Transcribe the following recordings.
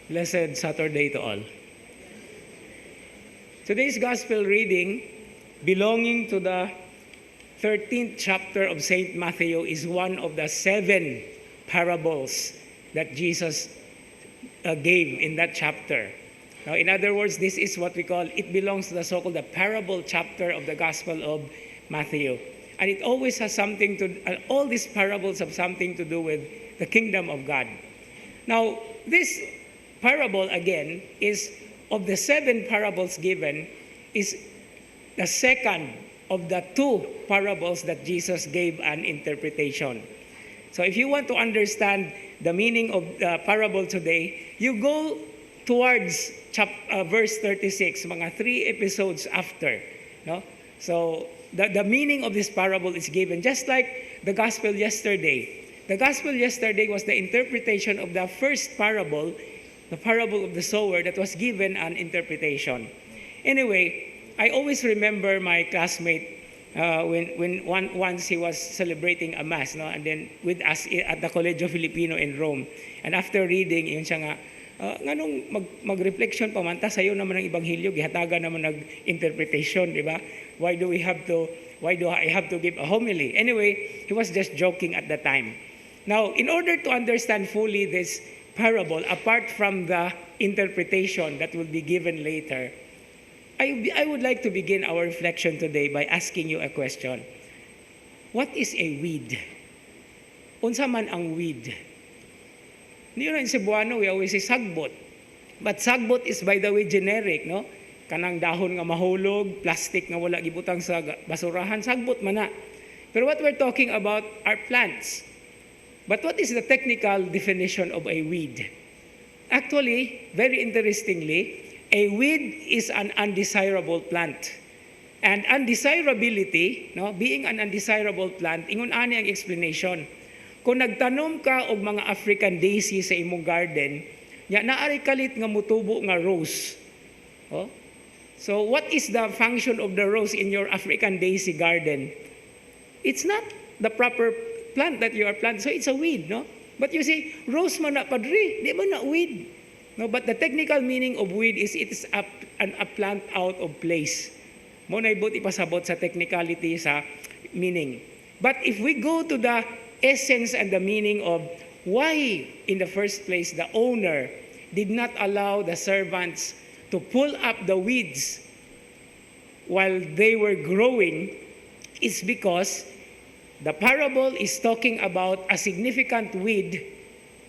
Blessed Saturday to all. Today's gospel reading, belonging to the 13th chapter of St. Matthew, is one of the 7 parables that Jesus gave in that chapter. Now, in other words, this is what we call, it belongs to the so-called the parable chapter of the Gospel of Matthew. And it always has something to, all these parables have something to do with the kingdom of God. Now, this parable, again, is of the 7 parables given, is the second of the 2 parables that Jesus gave an interpretation. So if you want to understand the meaning of the parable today, you go towards verse 36, mga 3 episodes after. No? So the meaning of this parable is given, just like the gospel yesterday. The gospel yesterday was the interpretation of the first parable, the parable of the sower, that was given an interpretation. Anyway, I always remember my classmate when once he was celebrating a mass, no, and then with us at the Colegio Filipino in Rome. And after reading, yun siya nga, nganong mag-reflection pa man ta sayo naman ng ebanghelyo, gihatagan naman nag-interpretation, di ba? Why do I have to give a homily? Anyway, he was just joking at the time. Now, in order to understand fully this parable, apart from the interpretation that will be given later, I would like to begin our reflection today by asking you a question. What is a weed? Unsa man ang weed? Niyo in Cebuano, we always say sagbot. But sagbot is, by the way, generic, no? Kanang dahon nga mahulog, plastic nga wala gibutang sa basurahan, sagbot man na. Pero what we're talking about are plants. But what is the technical definition of a weed? Actually, very interestingly, a weed is an undesirable plant. And undesirability, no, being an undesirable plant, ingon ani ang explanation. Kung nagtanom ka og mga African daisy sa imong garden, nya naari kalit nga mutubo nga rose. Oh? So what is the function of the rose in your African daisy garden? It's not the proper plant that you are planting, so it's a weed, no? But you say, rose man na padri, di ba na weed? No, but the technical meaning of weed is it is a plant out of place. Mo na ibot ipasabot sa technicality sa meaning. But if we go to the essence and the meaning of why, in the first place, the owner did not allow the servants to pull up the weeds while they were growing, is because the parable is talking about a significant weed,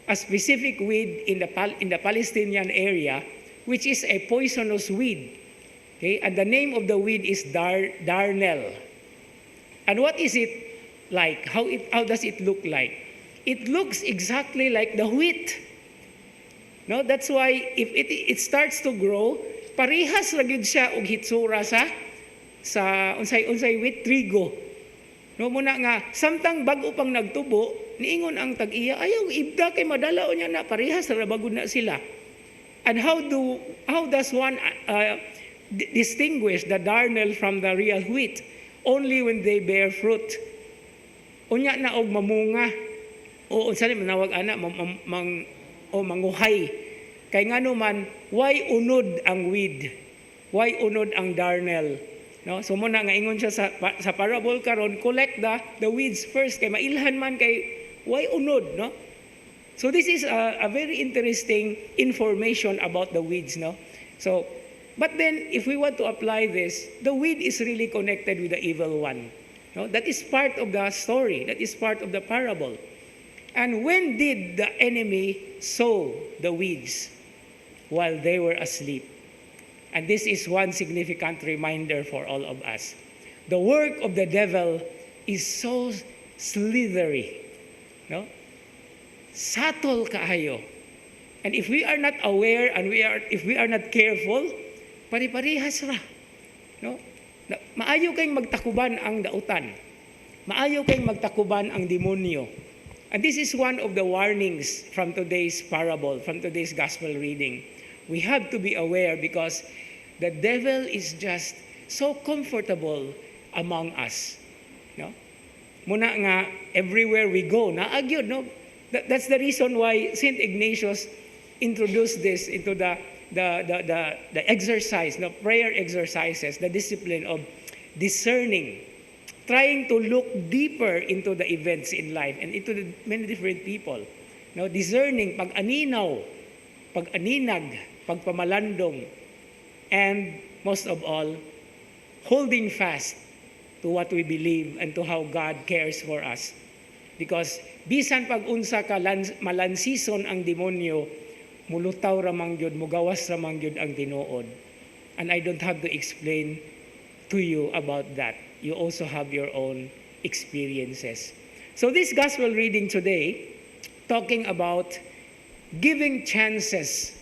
a specific weed in the Palestinian area, which is a poisonous weed. Okay? And the name of the weed is darnel. And what is it like? How does it look like? It looks exactly like the wheat. No, that's why if it starts to grow, parehas ra gyud siya og hitsura sa unsay wheat, trigo. No, muna nga, samtang bago pang nagtubo, niingon ang tag-iya, ayaw ibda kay madala niya na parehas ra bagud na sila. And how does one distinguish the darnel from the real wheat? Only when they bear fruit. Unya na og mamunga, o unsa ni manawag ana, manguhay. Kay ngano man, why unod ang weed? Why unod ang darnel? No, so muna nga ingon siya sa parable karon, collect the weeds first kay mailhan man kay why unod, no? So this is a very interesting information about the weeds, no? So, but then if we want to apply this, the weed is really connected with the evil one. No? That is part of the story, that is part of the parable. And when did the enemy sow the weeds? While they were asleep. And this is one significant reminder for all of us. The work of the devil is so slithery, no? Subtle kaayo. And if we are not aware and if we are not careful, pari-parihas ra, no? Maayo kayong magtakuban ang dautan. Maayo kayong magtakuban ang demonyo. And this is one of the warnings from today's parable, from today's gospel reading. We have to be aware because the devil is just so comfortable among us. No? Muna nga, everywhere we go, naagyod, no? That's the reason why St. Ignatius introduced this into the exercise, the prayer exercises, the discipline of discerning, trying to look deeper into the events in life and into the many different people. No, discerning, pag-aninaw, pag-aninag, pagpamalandong, and most of all, holding fast to what we believe and to how God cares for us. Because bisan pag-unsa ka malansison ang demonyo, mulutaw ramang yun, mugawas ramang yun ang tinuod. And I don't have to explain to you about that. You also have your own experiences. So this gospel reading today, talking about giving chances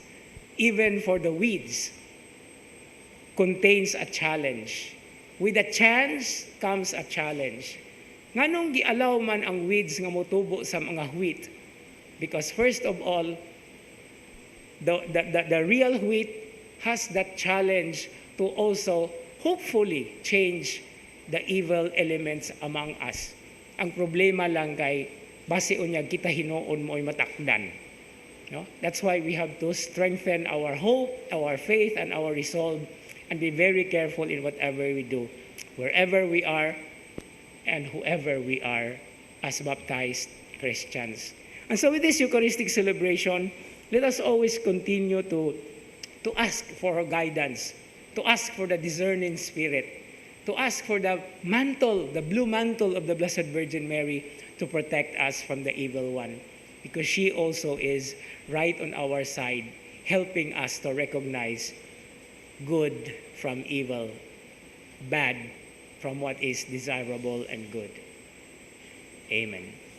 even for the weeds, contains a challenge. With a chance comes a challenge. Nganong gialaw man ang weeds nga motubo sa mga wheat? Because first of all, the real wheat has that challenge to also hopefully change the evil elements among us. Ang problema lang kay base unya kita hinuon mo ay matakdan. No? That's why we have to strengthen our hope, our faith, and our resolve, and be very careful in whatever we do, wherever we are, and whoever we are as baptized Christians. And so with this Eucharistic celebration, let us always continue to ask for guidance, to ask for the discerning spirit, to ask for the mantle, the blue mantle of the Blessed Virgin Mary to protect us from the evil one, because she also is right on our side, helping us to recognize good from evil, bad from what is desirable and good. Amen.